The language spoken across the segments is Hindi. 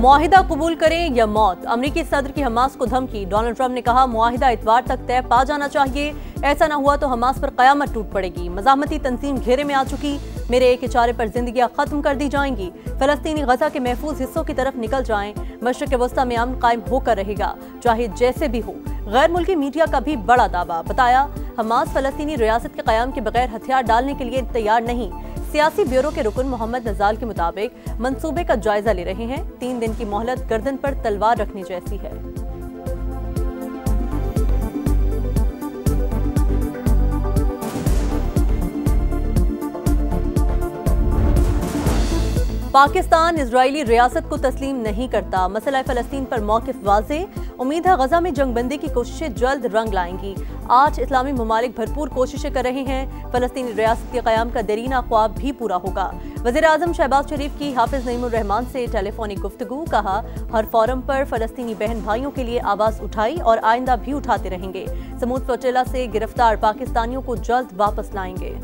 मुआहिदा कबूल करें या मौत, अमरीकी सदर की हमास को धमकी। डोनाल्ड ट्रंप ने कहा मुआहिदा इतवार तक तय पा जाना चाहिए, ऐसा न हुआ तो हमास पर कयामत टूट पड़ेगी। मज़ाहमती तंजीम घेरे में आ चुकी, मेरे एक इशारे पर जिंदगियां खत्म कर दी जाएंगी। फलस्तीनी गजा के महफूज हिस्सों की तरफ निकल जाएं, मशरिक़ वस्ता में अमन कायम होकर रहेगा, चाहे जैसे भी हो। गैर मुल्की मीडिया का भी बड़ा दावा, बताया हमास फलस्तीनी रियासत के क़याम के बगैर हथियार डालने के लिए तैयार नहीं। सियासी ब्यूरो के रुकन मोहम्मद नजाल के मुताबिक मंसूबे का जायजा ले रहे हैं। 3 दिन की मोहलत गर्दन पर तलवार रखने जैसी है। पाकिस्तान इजरायली रियासत को तस्लीम नहीं करता, मसला फ़लस्तीन पर मौक़िफ़ वाज़े। उम्मीद है गजा में जंगबंदी की कोशिशें जल्द रंग लाएंगी। 8 इस्लामी ममालिक भरपूर कोशिशें कर रहे हैं, फ़लस्तीनी रियासत के क़याम का देरीना ख्वाब भी पूरा होगा। वज़ीर आज़म शहबाज शरीफ की हाफिज़ नईमुर रहमान से टेलीफोनिक गुफ्तगू, कहा हर फोरम पर फ़लस्तीनी बहन भाइयों के लिए आवाज़ उठाई और आइंदा भी उठाते रहेंगे। समूद फ्लोटिला से गिरफ्तार पाकिस्तानियों को जल्द वापस लाएंगे।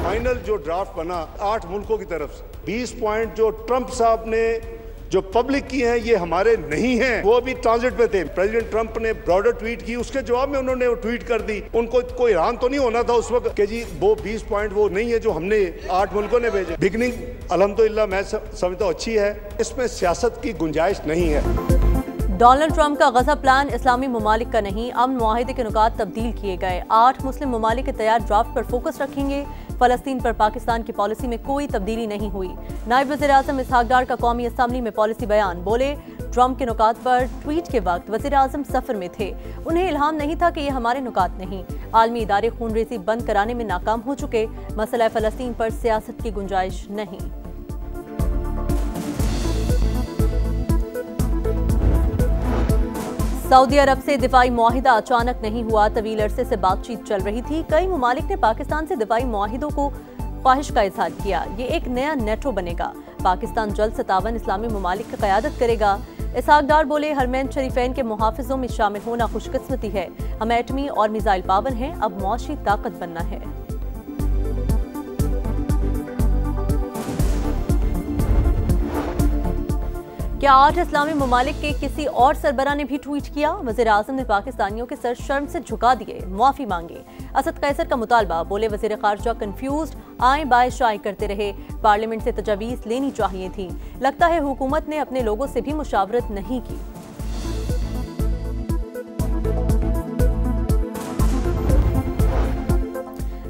फाइनल जो ड्राफ्ट बना 8 मुल्कों की तरफ से 20 पॉइंट जो ट्रंप साहब ने जो पब्लिक की हैं ये हमारे नहीं हैं, वो अभी ट्रांजिट पे थे। प्रेसिडेंट ट्रंप ने ब्रॉडर ट्वीट की, उसके जवाब में उन्होंने वो ट्वीट कर दी। उनको कोई हैरान तो नहीं होना था उस वक्त कि जी वो 20 पॉइंट वो नहीं है जो हमने 8 मुल्कों ने भेजे। बिगनिंग अल्हम्दुलिल्लाह मैं समझता हूँ अच्छी है, इसमें सियासत की गुंजाइश नहीं है। डोनाल्ड ट्रंप का गजा प्लान इस्लामी ममालिक का नहीं, अमन मुआहिदे के नुकात तब्दील किए गए। 8 मुस्लिम ममालिक के तैयार ड्राफ्ट पर फोकस रखेंगे। फलस्तीन पर पाकिस्तान की पॉलिसी में कोई तब्दीली नहीं हुई। नायब वज़ीर आज़म इसहाक डार का कौमी असम्बली में पॉलिसी बयान, बोले ट्रंप के नुकात पर ट्वीट के वक्त वज़ीर आज़म सफ़र में थे, उन्हें इल्हाम नहीं था कि ये हमारे नुकात नहीं। आलमी इदारे खूनरेज़ी बंद कराने में नाकाम हो चुके, मसला फ़लस्तीन पर सियासत की गुंजाइश नहीं। सऊदी अरब से दिफाई मुआहिदा अचानक नहीं हुआ, तवील अरसे से बातचीत चल रही थी। कई ममालिक ने पाकिस्तान से दिफाई मुआहिदों को ख्वाहिश का इजहार किया। ये एक नया नेटो बनेगा, पाकिस्तान जल्द 57 इस्लामी ममालिक की क़यादत करेगा। इसहाक डार बोले हरमैन शरीफैन के मुहाफिजों में शामिल होना खुशकिस्मती है, हम एटमी और मिसाइल पावर हैं, अब मुआशी ताकत बनना है। क्या 8 इस्लामी ममालिक के किसी और सरबरा ने भी ट्वीट किया? वज़ीर आज़म ने पाकिस्तानियों के सर शर्म से झुका दिए, मुआफ़ी मांगे। असद कैसर का मुतालबा, बोले वज़ीर ख़ारजा कंफ्यूज्ड, आए बाएं शाए करते रहे, पार्लियामेंट से तजावीज़ लेनी चाहिए थी, लगता है हुकूमत ने अपने लोगों से भी मुशावरत नहीं की।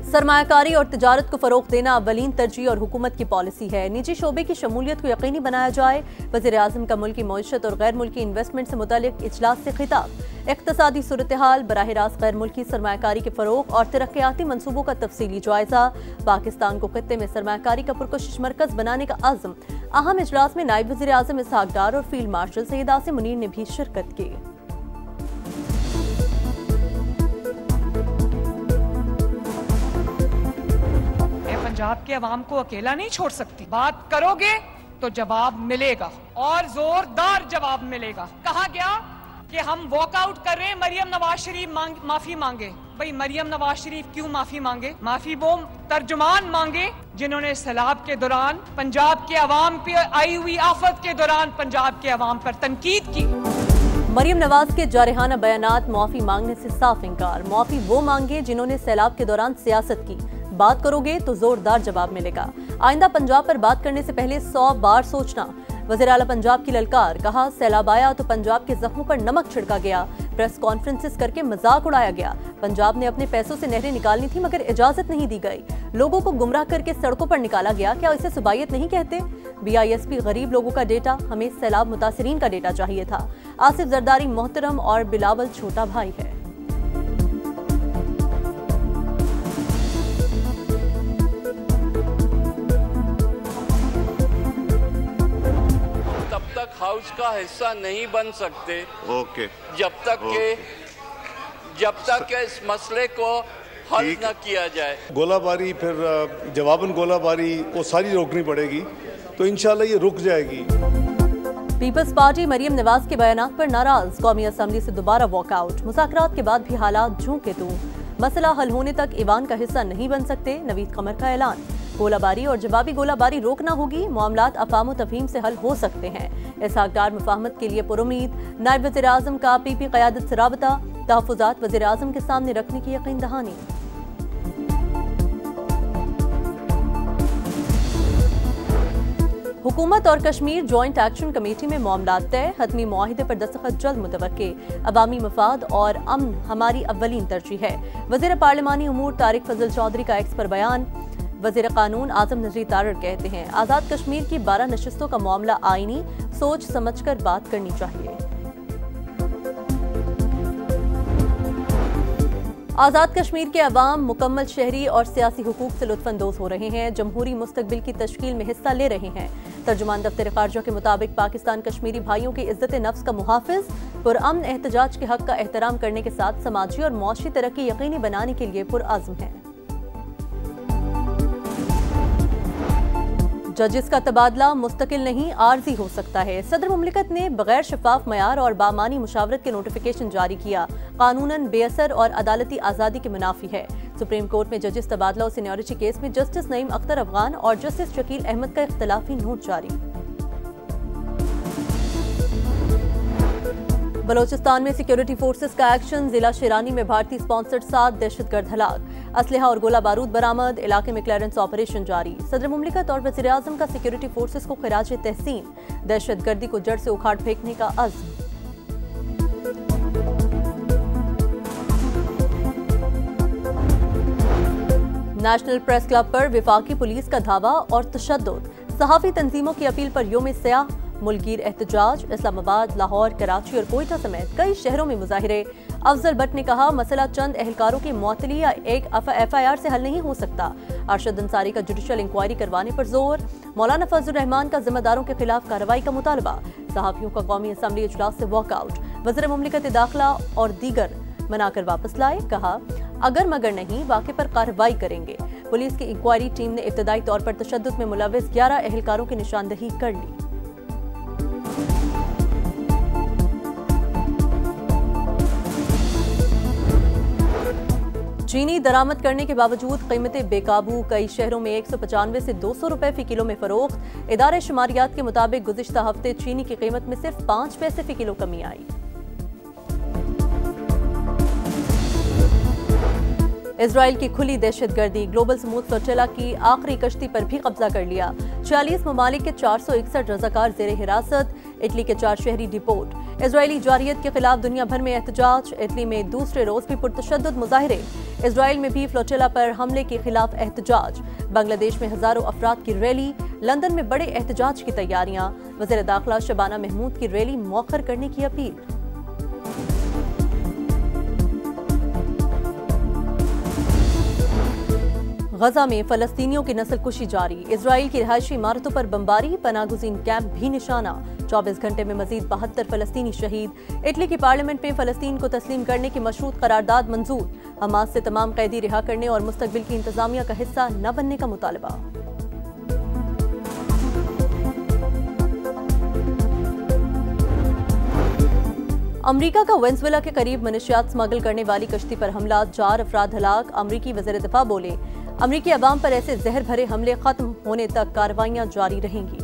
सरमायाकारी और तिजारत को फरोग देना अव्वलीन तरजीह और हुकूमत की पॉलिसी है। निजी शोबे की शमूलियत को यकीनी बनाया जाए। वज़ीर आज़म का मुल्की मईशत और गैर मुल्की इन्वेस्टमेंट से मुतालिक इजलास से खिताब। इक़्तिसादी सूरत हाल, बराह रास्त गैर मुल्की सरमायाकारी के फरोग और तरक्याती मनसूबों का तफसीली जायजा। पाकिस्तान को खित्ते में सरमायाकारी का पुरकशिश मरकज बनाने का अज़्म। अहम इजलास में नायब वज़ीर आज़म इसहाक डार और फील्ड मार्शल सैयद आसिम मुनीर ने भी शिरकत की। पंजाब के अवाम को अकेला नहीं छोड़ सकती, बात करोगे तो जवाब मिलेगा और जोरदार जवाब मिलेगा। कहा गया कि हम वॉकआउट कर रहे हैं, मरियम नवाज शरीफ माफी मांगे। भाई मरियम नवाज शरीफ क्यों माफी मांगे? माफी वो तर्जुमान मांगे जिन्होंने सैलाब के दौरान पंजाब के अवाम पे आई हुई आफत के दौरान पंजाब के अवाम पर तनकीद की। मरियम नवाज के जारहाना बयानात, मुआफी मांगने से साफ इनकार। मुआफी वो मांगे जिन्होंने सैलाब के दौरान सियासत की, बात करोगे तो जोरदार जवाब मिलेगा। आइंदा पंजाब पर बात करने से पहले 100 बार सोचना। वज़ीर आला पंजाब की ललकार, कहा सैलाब आया तो पंजाब के जख्मों पर नमक छिड़का गया, प्रेस कॉन्फ्रेंसेस करके मजाक उड़ाया गया। पंजाब ने अपने पैसों से नहरें निकालनी थी मगर इजाजत नहीं दी गई, लोगों को गुमराह करके सड़कों पर निकाला गया, क्या इसे सुबाइयत नहीं कहते? BISP गरीब लोगों का डेटा, हमें सैलाब मुतासिरीन का डेटा चाहिए था। आसिफ जरदारी मोहतरम और बिलावल छोटा भाई है। हाउस का हिस्सा नहीं बन सकते ओके जब तक के इस मसले को हल न किया जाए। गोलाबारी फिर जवाबन गोलाबारी वो सारी रोकनी पड़ेगी, तो इंशाल्लाह ये रुक जाएगी। पीपल्स पार्टी मरियम नवाज के बयानात पर नाराज, कौमी असम्बली से दोबारा वॉकआउट। मुज़ाकरात के बाद भी हालात जूं के तूं, मसला हल होने तक ईवान का हिस्सा नहीं बन सकते, नवीद कमर का ऐलान। गोलाबारी और जवाबी गोलाबारी रोकना होगी। मामलात अफाम तफहीम से हल हो सकते हैं। इसहाक डार मुफाहमत के लिए पुरुमीद। नायब वज़ीर आज़म का PP क़यादत से राबता। तहफ़्फ़ुज़ात वज़ीर आज़म के सामने रखने की यकीन दहानी। हुकूमत और कश्मीर जॉइंट एक्शन कमेटी में मामला तय। हतमी मुआहिदे पर दस्तखत जल्द मुतवक्के। अवामी मफाद और अमन हमारी अव्वलीन तरजीह है। वज़ीर पार्लिमानी उमूर तारिक फजल चौधरी का एक्स पर बयान। वज़ीर कानून आज़म नज़ीर तारड़ कहते हैं, आज़ाद कश्मीर की 12 नशिस्तों का मामला आईनी, सोच समझकर बात करनी चाहिए। आज़ाद कश्मीर के अवाम मुकम्मल शहरी और सियासी हुकूक से लुत्फ़अंदोज़ हो रहे हैं। जमहूरी मुस्तकबिल की तश्कील में हिस्सा ले रहे हैं। तर्जुमान दफ्तर ख़ारजा के मुताबिक पाकिस्तान कश्मीरी भाइयों की इज़्ज़त नफ्स का मुहाफ़िज़, पुरअमन एहतजाज के हक़ का एहतराम करने के साथ समाजी और मुआशी तरक्की यकीनी बनाने के लिए पुरअज़्म है। जजेस का तबादला मुस्तकिल नहीं, आर्जी हो सकता है। सदर मुमलिकत ने बगैर शफाफ मयार और बामानी मुशावरत के नोटिफिकेशन जारी किया। कानूनन बेअसर और अदालती आज़ादी के मुनाफी है। सुप्रीम कोर्ट में जजेस तबादला और सीनियरिटी केस में जस्टिस नईम अख्तर अफगान और जस्टिस शकील अहमद का इख्तलाफी नोट जारी। बलोचिस्तान में सिक्योरिटी फोर्सेस का एक्शन। जिला शेरानी में भारतीय स्पॉन्सर्ड 7 दहशतगर्द हलाक। असलहा और गोला बारूद बरामद। इलाके में क्लियरेंस ऑपरेशन जारी। सदर मुमलिकत और वज़ीर आज़म का सिक्योरिटी फोर्सेस को खिराज तहसीन। दहशतगर्दी को जड़ से उखाड़ फेंकने का अज़्म। नेशनल प्रेस क्लब पर विफाकी पुलिस का धावा और तशद्दुद। सहाफ़ी तंजीमों की अपील पर यौम सयाह मुल्कीर एहतजाज। इस्लामाबाद, लाहौर, कराची और कोयटा समेत कई शहरों में मुजाहिरे। अफजल भट्ट ने कहा, मसला चंद एहलकारों की मुअत्तली या एक FIR से हल नहीं हो सकता। अरशद अंसारी का जुडिशल इंक्वायरी करवाने पर जोर। मौलाना फजल रहमान का जिम्मेदारों के खिलाफ कार्रवाई का मुतालबा। सहाफ़ियों का कौमी असम्बली इजलास से वॉकआउट। वज़ीर मुमलिकत दाखिला और दीगर मनाकर वापस लाए। कहा, अगर मगर नहीं, वाक़े पर कार्रवाई करेंगे। पुलिस की इंक्वायरी टीम ने इब्तदाई तौर पर तशद्दुद में मुलव्वस 11 एहलकारों की निशानदही कर ली। चीनी दरामद करने के बावजूद कीमतें बेकाबू। कई शहरों में 195 से 200 रुपए फी किलो में फरोख्त। इदारे शुमारियात के मुताबिक गुज़िश्ता हफ्ते चीनी की कीमत में सिर्फ 5 पैसे फी किलो कमी आई। इजराइल की खुली दहशतगर्दी। ग्लोबल स्मूथ फ्लोटिला की आखिरी कश्ती पर भी कब्जा कर लिया। 46 ममालिक के 461 रज़ाकार ज़ेरे हिरासत। इटली के 4 शहरी डिपोर्ट। इजरायली जारियत के खिलाफ दुनिया भर में एहतजाज। इटली में दूसरे रोज भी पुरतशद्दुद मुजाहिरे। इजराइल में भी फ्लोटिला पर हमले के खिलाफ एहतजाज। बांग्लादेश में हजारों अफराद की रैली। लंदन में बड़े एहतजाज की तैयारियां। वज़ीर दाखिला शबाना महमूद की रैली मौखर करने की अपील। गजा में फलस्तीनियों की नस्लकुशी जारी। इजराइल की रिहायशी इमारतों पर बमबारी। पनागुज़ीन कैंप भी निशाना। 24 घंटे में मजीद 72 फलस्तीनी शहीद। इटली की पार्लियामेंट में फलस्तीन को तस्लीम करने की मशरूत करारदाद मंजूर। हमास से तमाम कैदी रिहा करने और मुस्तकबिल की इंतजामिया का हिस्सा न बनने का मुतालबा। अमरीका का वेनेजुएला के करीब मनशियात स्मगल करने वाली कश्ती पर हमला। 4 अफराद हलाक। अमरीकी वज़ीर दिफा बोले, अमरीकी अवाम पर ऐसे जहर भरे हमले खत्म होने तक कार्रवाइयां जारी रहेंगी।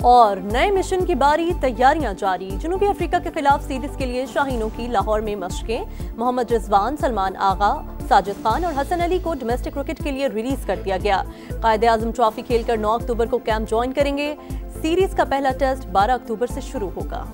और नए मिशन की बारी, तैयारियां जारी। जनूबी अफ्रीका के खिलाफ सीरीज के लिए शाहीनों की लाहौर में मशकें। मोहम्मद रिजवान, सलमान आगा, साजिद खान और हसन अली को डोमेस्टिक क्रिकेट के लिए रिलीज कर दिया गया। कायदे-आज़म ट्रॉफी खेलकर 9 अक्टूबर को कैंप ज्वाइन करेंगे। सीरीज का पहला टेस्ट 12 अक्टूबर से शुरू होगा।